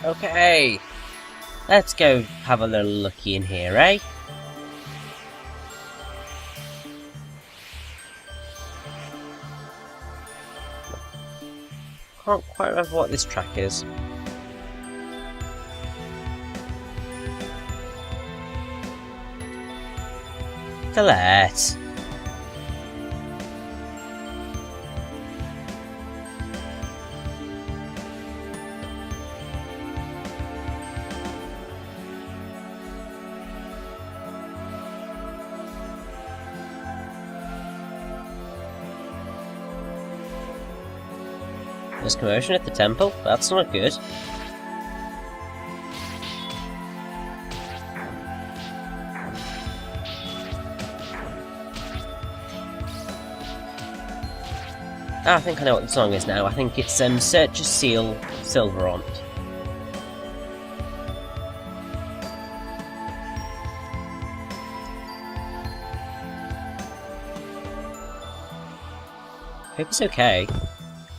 Okay, let's go have a little looky in here, eh? Can't quite remember what this track is. Colette. There's commotion at the temple? That's not good. Ah, I think I know what the song is now. I think it's Search a Seal, Sylvarant. Hope he's okay.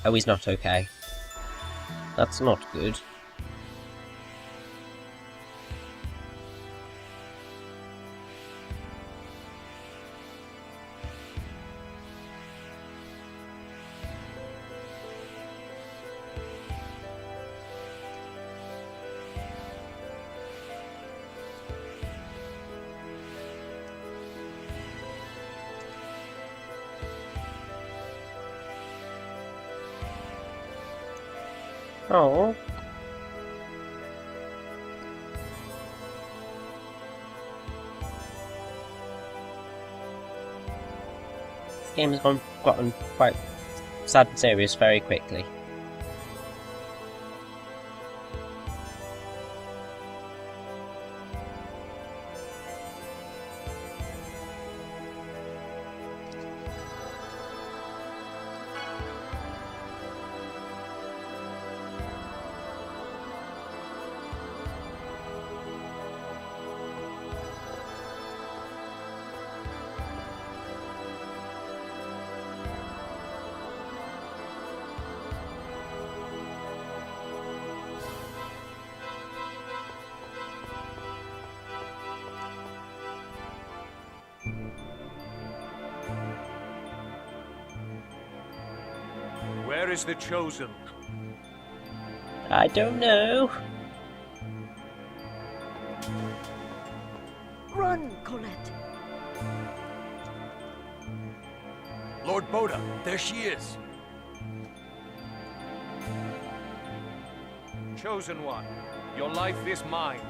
Oh, he's not okay. That's not good. Oh. This game has gotten quite sad and serious very quickly. Where is the Chosen? I don't know. Run, Colette. Lord Boda, there she is. Chosen One, your life is mine.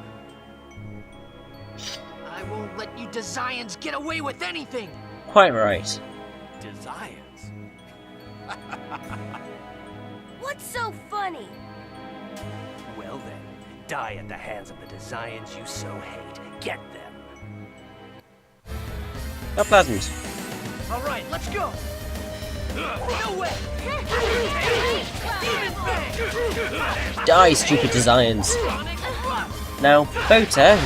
I won't let you Desians get away with anything! Quite right. Desires? What's so funny? Well then, die at the hands of the Desians you so hate. Get them. How pleasant. Alright, let's go! No way! Die, stupid designs. Now, Bota,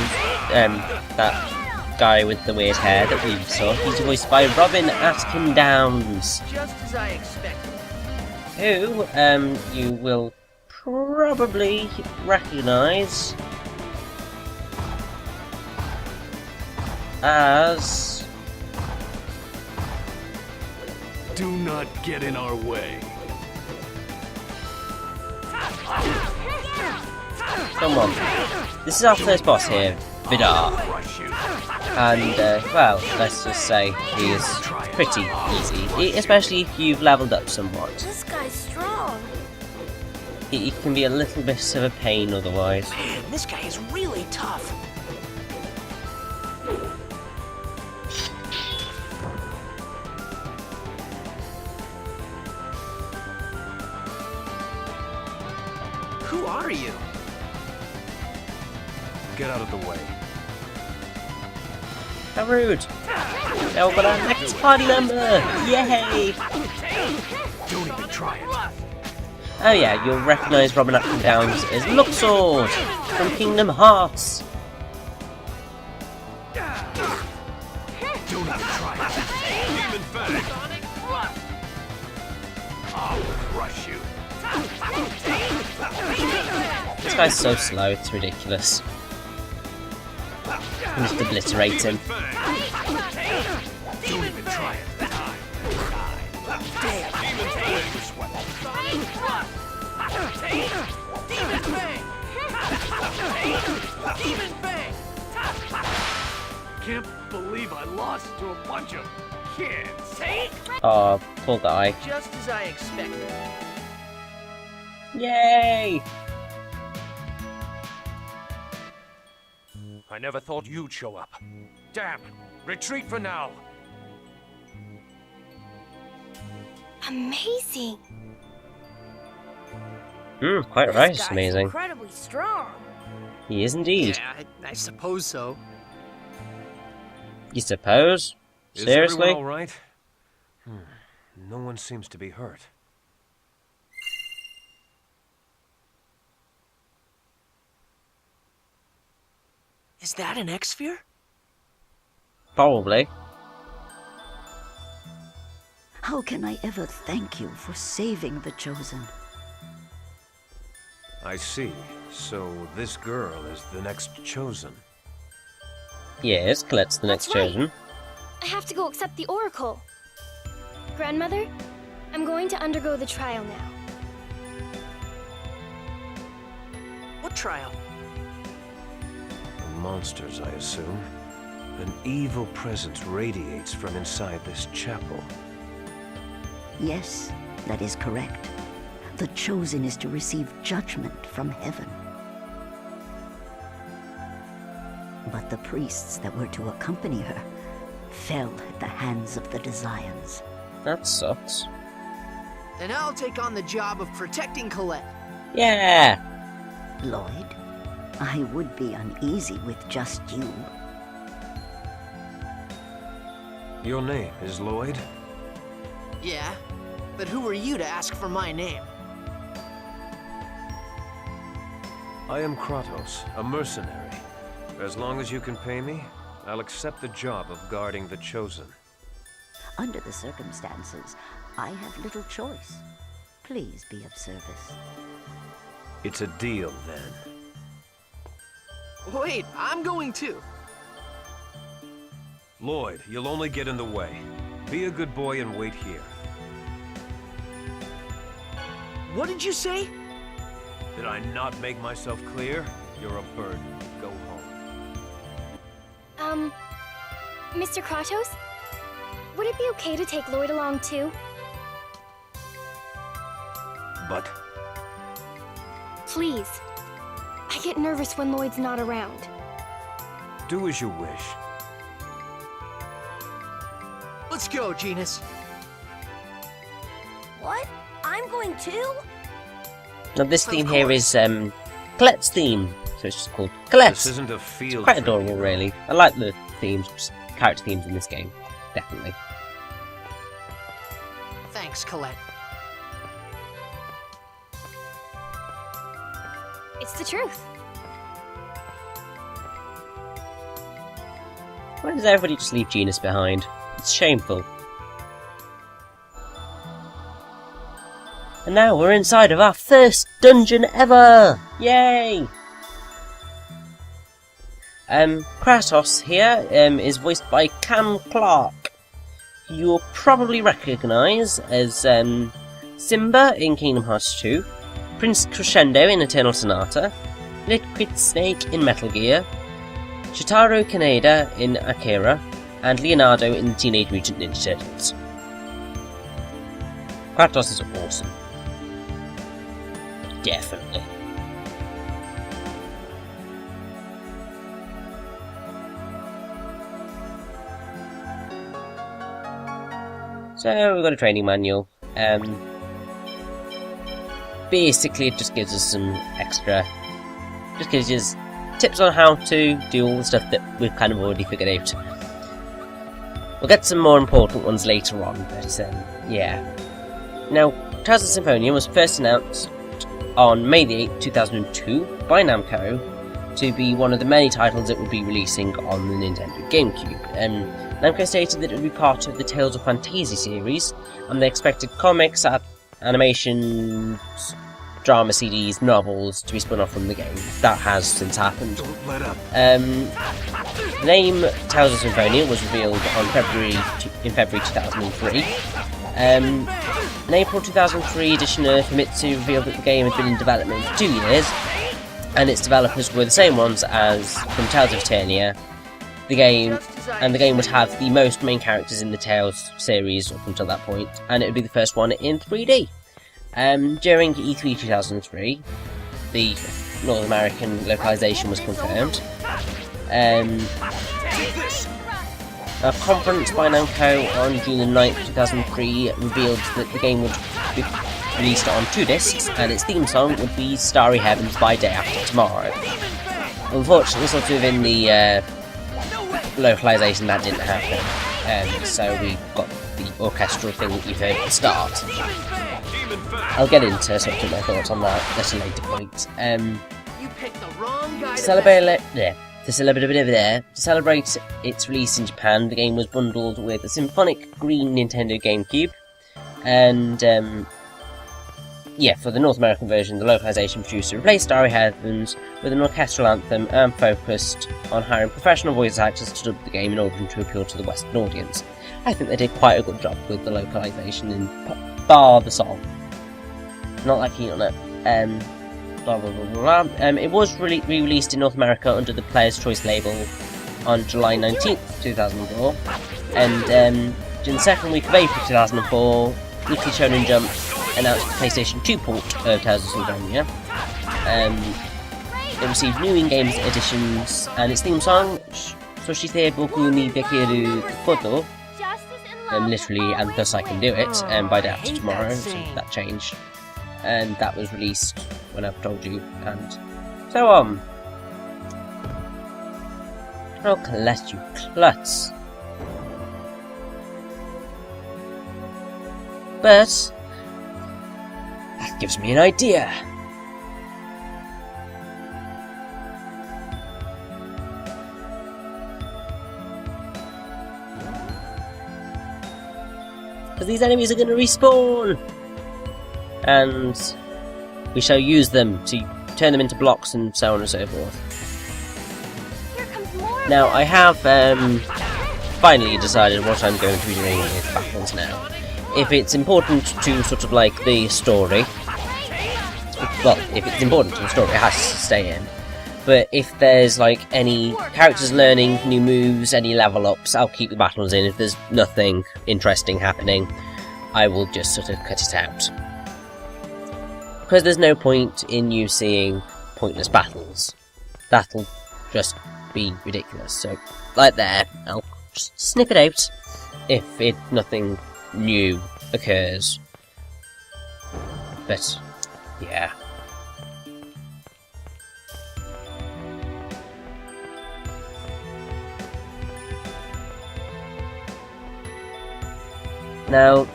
that guy with the weird hair that we saw, he's voiced by Robin Atkin Downs. Just as I expected. Who, you will probably recognise as... Do not get in our way. Come on. This is our first boss here, Vidar. And, well, let's just say he is pretty easy, especially if you've leveled up somewhat. This guy's strong. He can be a little bit of a pain otherwise. Man, this guy is really tough. Who are you? Get out of the way. How rude! Now we've got our next party member! Yay! Don't even try it. Oh yeah, you'll recognise Robin Atkin Downs as Luxord from Kingdom Hearts. Don't even try it. Demon Fang. I'll crush you. This guy's so slow, it's ridiculous. Just obliterate him. Don't even try it. Die. Damn. Demon Bang! Demon Bang! Can't believe I lost to a bunch of kids. Take! Oh, poor guy. Just as I expected. Yay! I never thought you'd show up. Damn. Retreat for now. Amazing. Quite This right, guy's amazing. incredibly strong. He is indeed. Yeah, I suppose so. You suppose? Is Seriously? everyone all right? No one seems to be hurt. Is that an X-Sphere? Probably. How can I ever thank you for saving the Chosen? I see. So this girl is the next Chosen. Yes, Colette's the next That's right. Chosen. I have to go accept the Oracle. Grandmother, I'm going to undergo the trial now. What trial? The monsters, I assume. An evil presence radiates from inside this chapel. Yes, that is correct. The Chosen is to receive judgment from heaven. But the priests that were to accompany her fell at the hands of the Desians. That sucks. Then I'll take on the job of protecting Colette. Yeah! Lloyd, I would be uneasy with just you. Your name is Lloyd? Yeah, but who are you to ask for my name? I am Kratos, a mercenary. As long as you can pay me, I'll accept the job of guarding the Chosen. Under the circumstances, I have little choice. Please be of service. It's a deal, then. Wait, I'm going too. Lloyd, you'll only get in the way. Be a good boy and wait here. What did you say? Did I not make myself clear? You're a burden. Go home. Mr. Kratos? Would it be okay to take Lloyd along too? But Please. I get nervous when Lloyd's not around. do as you wish. Let's go, Genis. What? I'm going too? Now this Of theme here course. is Colette's theme, so it's just called Colette. This isn't a field Quite trip, adorable, you know. really. I like the themes, character themes in this game, definitely. Thanks, Colette. It's the truth. Why does everybody just leave Genis behind? It's shameful. And now we're inside of our first dungeon ever! Yay! Kratos here is voiced by Cam Clark, who you'll probably recognise as Simba in Kingdom Hearts 2, Prince Crescendo in Eternal Sonata, Liquid Snake in Metal Gear, Shitaro Kaneda in Akira, and Leonardo in Teenage Mutant Ninja Turtles. Kratos is awesome. Definitely. So we've got a training manual. Basically, it just gives us some extra, just gives us tips on how to do all the stuff that we've kind of already figured out. We'll get some more important ones later on, but yeah. Now, Tales of Symphonia was first announced on May the 8th, 2002 by Namco to be one of the many titles it would be releasing on the Nintendo GameCube. Namco stated that it would be part of the Tales of Fantasy series, and they expected comics, animation, drama CDs, novels to be spun off from the game. That has since happened. Don't let up. The name Tales of Symphonia was revealed on February 2003. An April 2003 edition of Famitsu revealed that the game had been in development for 2 years, and its developers were the same ones as from Tales of Symphonia. The game would have the most main characters in the Tales series up until that point, and it would be the first one in 3D. During E3 2003, the North American localization was confirmed. A conference by Namco on June 9th, 2003 revealed that the game would be released on 2 discs, and its theme song would be Starry Heavens by Day After Tomorrow. Unfortunately, sort of in the localization that didn't happen, so we got the orchestral thing that you've heard at the start. I'll get into sort of my thoughts on that at a later point. You picked the wrong guy To celebrate its release in Japan, the game was bundled with a symphonic green Nintendo GameCube, and for the North American version, the localization producer replaced Starry Heavens with an orchestral anthem and focused on hiring professional voice actors to dub the game in order to appeal to the Western audience. I think they did quite a good job with the localization, in bar the song. Not that keen on it. Blah blah blah blah. It was re-released in North America under the Player's Choice label on July 19th, 2004, and during the second week of April 2004, Weekly Shonen Jump announced the PlayStation 2 port of Tales of Symphonia. It received new in-game additions, and its theme song, Soshite Boku ni Dekiru Koto, literally, and thus I can do it, by Day After Tomorrow, so that changed. And that was released when I've told you, and so on. Oh, Colette, you klutz. But that gives me an idea. Because these enemies are going to respawn! And we shall use them to turn them into blocks and so on and so forth. Now, I have finally decided what I'm going to be doing with battles now. If it's important to sort of like the story, well, if it's important to the story, it has to stay in. But if there's like any characters learning new moves, any level ups, I'll keep the battles in. If there's nothing interesting happening, I will just sort of cut it out. Because there's no point in you seeing pointless battles. That'll just be ridiculous. So, like there, I'll just snip it out if nothing new occurs. But, yeah. Now,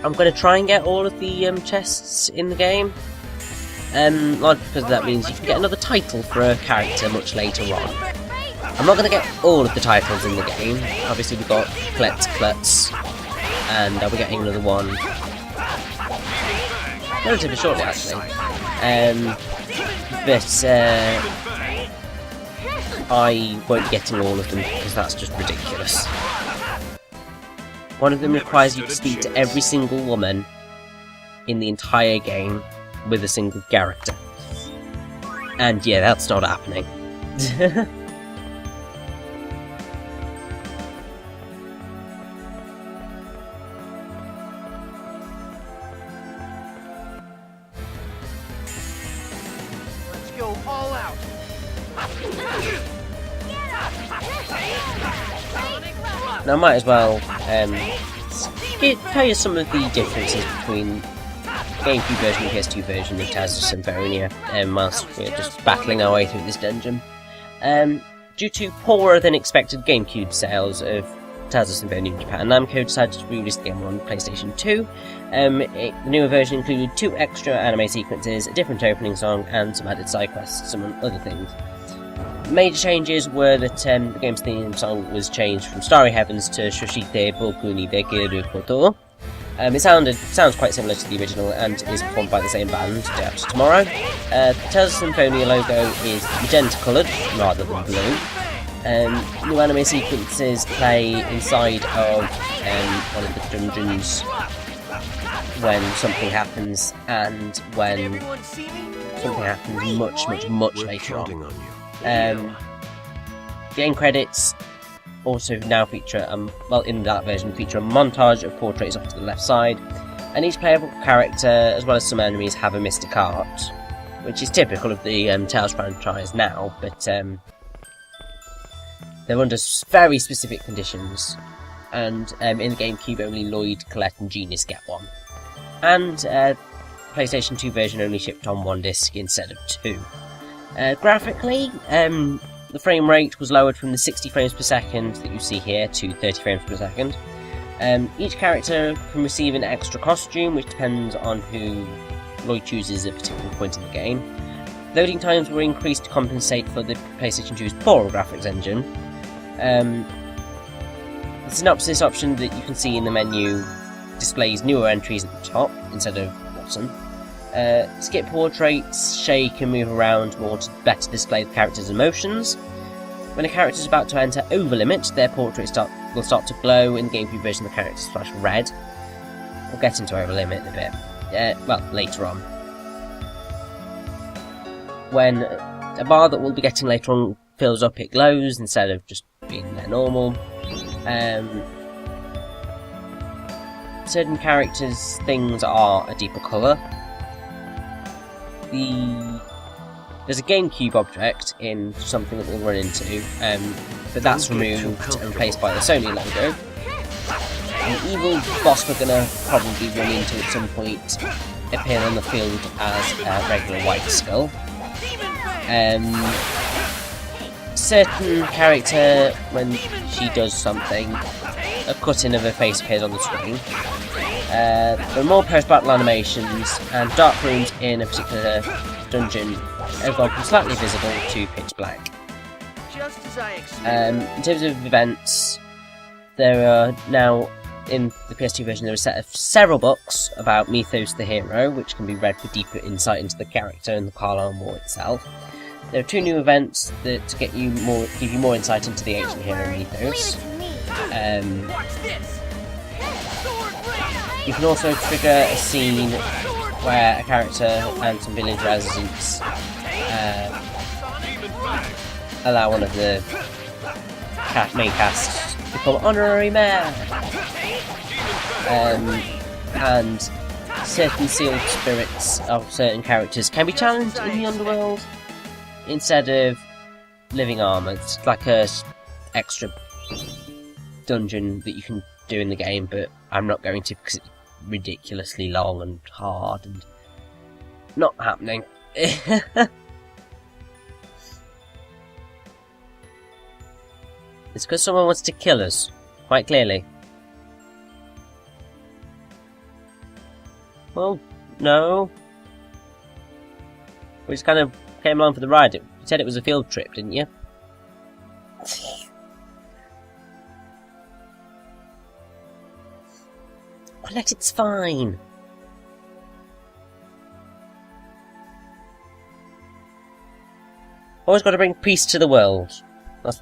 I'm going to try and get all of the chests in the game. Largely because that means you can get another title for a character much later on. I'm not going to get all of the titles in the game. Obviously we've got Colette's Klutz, and I'll be getting another one relatively shortly actually. But I won't be getting all of them because that's just ridiculous. One of them requires you to speak to every single woman in the entire game with a single character. And yeah, that's not happening. Let's go all out. Now I might as well tell you some of the differences between GameCube version and PS2 version of Tales of Symphonia, whilst we're just battling our way through this dungeon. Due to poorer than expected GameCube sales of Tales of Symphonia in Japan, Namco decided to re-release the game on PlayStation 2. The newer version included 2 extra anime sequences, a different opening song, and some added side quests, among other things. Major changes were that the game's theme song was changed from Starry Heavens to Shoshite Boku ni Dekiru Koto, It sounds quite similar to the original and is performed by the same band, Day After Tomorrow. The Tales of Symphonia logo is magenta coloured rather than blue. New anime sequences play inside of one of the dungeons when something happens, and when something happens much later on. Game credits also now feature, in that version, feature a montage of portraits off to the left side, and each playable character, as well as some enemies, have a mystic art, which is typical of the Tales franchise now, but they're under very specific conditions, and in the GameCube only Lloyd, Colette and Genis get one. And PlayStation 2 version only shipped on one disc instead of two. Graphically, the frame rate was lowered from the 60 frames per second that you see here to 30 frames per second. Each character can receive an extra costume, which depends on who Lloyd chooses at a particular point in the game. Loading times were increased to compensate for the PlayStation 2's poorer graphics engine. The synopsis option that you can see in the menu displays newer entries at the top instead of bottom. Skip portraits, shake and move around more to better display the character's emotions. When a character is about to enter over limit, their portrait will start to glow. In the GameCube version, the characters flash red. We'll get into over limit in a bit. Later on. When a bar that we'll be getting later on fills up, it glows instead of just being there normal. Certain characters' things are a deeper colour. There's a GameCube object in something that we'll run into, but that's removed and replaced by the Sony logo. An evil boss we're going to probably run into at some point appear on the field as a regular white skull. Certain character, when she does something, a cut-in of her face appears on the screen. There are more post-battle animations, and dark rooms in a particular dungeon have gone from slightly visible to pitch black. In terms of events, there are now, in the PS2 version, there are a set of several books about Mythos the hero, which can be read for deeper insight into the character and the Carlisle War itself. There are two new events that give you more insight into the ancient hero Mythos. You can also trigger a scene where a character and some village residents allow one of the main cast to become honorary mayor. And certain sealed spirits of certain characters can be challenged in the underworld instead of living armour. It's like a extra dungeon that you can do in the game, but I'm not going to because it's ridiculously long and hard and not happening. It's because someone wants to kill us, quite clearly. Well, no. We just kind of came along for the ride. You said it was a field trip, didn't you? Colette, it's fine. Always got to bring peace to the world.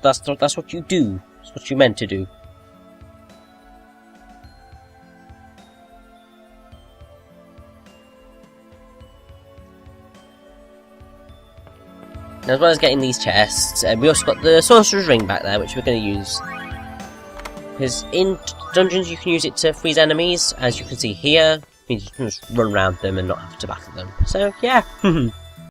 That's what you do. That's what you're meant to do. Now, as well as getting these chests, we also got the Sorcerer's Ring back there, which we're going to use. Because in dungeons you can use it to freeze enemies, as you can see here. It means you can just run around them and not have to battle them. So, yeah.